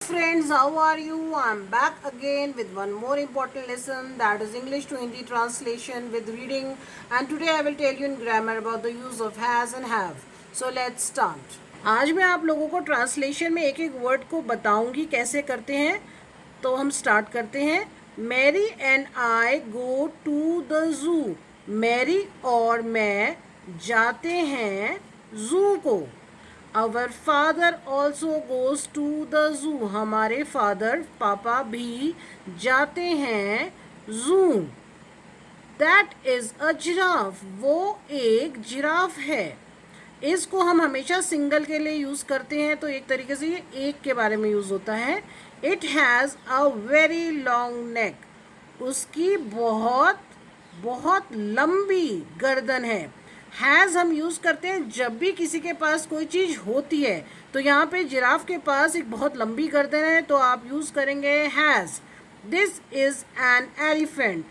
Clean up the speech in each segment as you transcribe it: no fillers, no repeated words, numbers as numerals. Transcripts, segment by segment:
friends, how are you? I'm back again with one more important lesson, that is English to Hindi translation with reading, and today I will tell you in grammar about the use of has and have. So let's start. आज मैं आप लोगों को translation में एक एक word को बताऊंगी कैसे करते हैं. तो हम स्टार्ट करते हैं. Mary and I go to the zoo. Mary और मैं जाते हैं जू को. Our father also goes to the zoo. हमारे फादर पापा भी जाते हैं zoo. That is a giraffe. वो एक जिराफ है. इसको हम हमेशा सिंगल के लिए यूज़ करते हैं, तो एक तरीके से ये एक के बारे में यूज़ होता है. It has a very long neck. उसकी बहुत बहुत लंबी गर्दन है. हैज़ हम यूज़ करते हैं जब भी किसी के पास कोई चीज़ होती है. तो यहाँ पे जिराफ के पास एक बहुत लंबी गर्दन है, तो आप यूज़ करेंगे has. This is an elephant.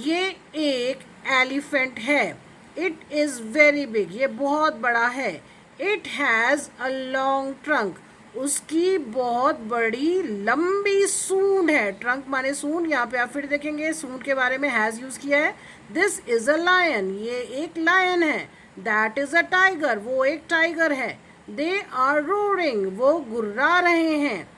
ये एक एलिफेंट है. It is very big. ये बहुत बड़ा है. It has a long trunk. उसकी बहुत बड़ी लंबी सूंड है. ट्रंक माने सूंड. यहाँ पे आप फिर देखेंगे सूंड के बारे में हैज़ यूज़ किया है. This is a lion. ये एक लायन है. That is a tiger. वो एक टाइगर है. They are roaring. वो गुर्रा रहे हैं.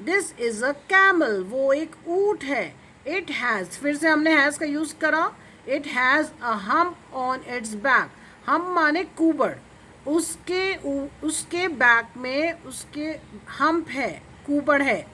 This is a camel. वो एक ऊँट है. इट हैज़, फिर से हमने हैज़ का यूज़ करा. It has a hump on it's back. हम माने कुबड़. उसके बैक में उसके हम्प है, कुबड़ है.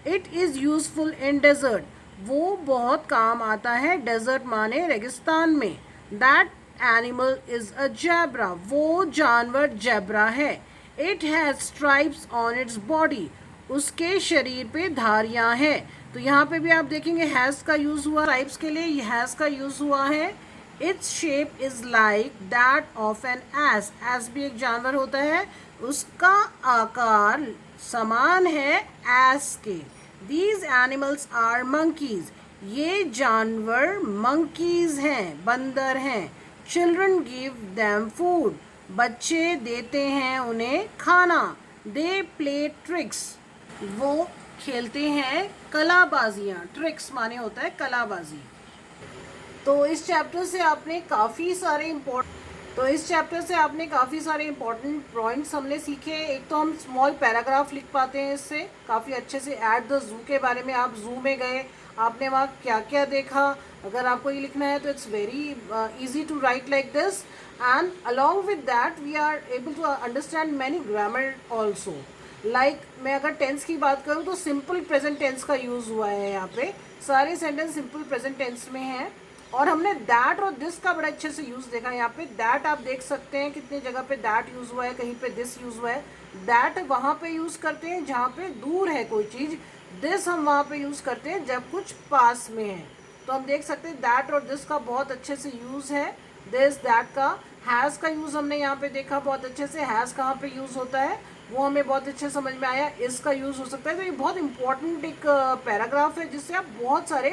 It is useful in desert. वो बहुत काम आता है डेजर्ट माने रेगिस्तान में. That animal is a zebra. वो जानवर जेब्रा है. It has stripes on its body. उसके शरीर पे धारियाँ हैं. तो यहाँ पे भी आप देखेंगे हैज़ का यूज़ हुआ. स्ट्राइप्स के लिए हैज़ का यूज़ हुआ है. Its shape is like that of an S. S भी एक जानवर होता है. उसका आकार समान है एस के. These animals are monkeys. ये जानवर मंकीज हैं, बंदर हैं. Children give them food. बच्चे देते हैं उन्हें खाना. They play tricks. वो खेलते हैं कलाबाजियाँ. ट्रिक्स माने होता है कलाबाजी. तो इस चैप्टर से आपने काफ़ी सारे इम्पोर्टेंट पॉइंट्स हमने सीखे. एक तो हम स्मॉल पैराग्राफ लिख पाते हैं इससे काफ़ी अच्छे से. एट द जू के बारे में, आप जू में गए, आपने वहाँ क्या क्या देखा, अगर आपको ये लिखना है तो it's very easy to write like this. And along with that we are able to understand many grammar also. लाइक मैं अगर टेंस की बात करूँ तो सिंपल प्रेजेंट टेंस का यूज़ हुआ है. यहाँ पे सारे सेंटेंस सिंपल प्रेजेंट टेंस में हैं. और हमने दैट और दिस का बड़ा अच्छे से यूज़ देखा. यहाँ पे दैट आप देख सकते हैं कितने जगह पे दैट यूज़ हुआ है, कहीं पे दिस यूज़ हुआ है. दैट वहाँ पे यूज़ करते हैं जहाँ पे दूर है कोई चीज़. दिस हम वहाँ पे यूज़ करते हैं जब कुछ पास में है. तो हम देख सकते हैं दैट और दिस का बहुत अच्छे से यूज़ है. दिस दैट का. हैज़ का यूज़ हमने यहाँ पे देखा बहुत अच्छे से. हैज़ कहाँ पे यूज़ होता है वो हमें बहुत अच्छे समझ में आया. इसका यूज़ हो सकता है. तो ये बहुत इंपॉर्टेंट एक पैराग्राफ है जिससे आप बहुत सारे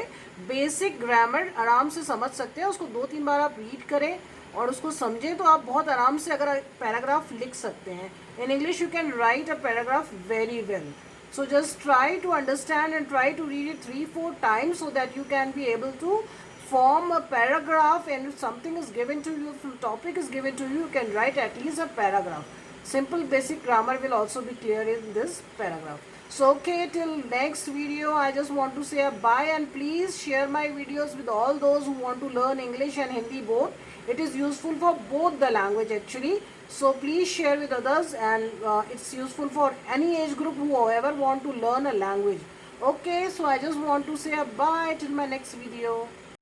बेसिक ग्रामर आराम से समझ सकते हैं. उसको 2-3 बार आप रीड करें और उसको समझें तो आप बहुत आराम से अगर पैराग्राफ लिख सकते हैं. In English you can write a paragraph very well. So just try to understand and try to read it 3-4 times so that you can be able to form a paragraph, and if something is given to you, if topic is given to you, you can write at least a paragraph. Simple basic grammar will also be clear in this paragraph. So okay, till next video I just want to say a bye, and please share my videos with all those who want to learn English and Hindi both. It is useful for both the language actually. So please share with others, and it's useful for any age group who ever want to learn a language. Okay, so I just want to say a bye till my next video.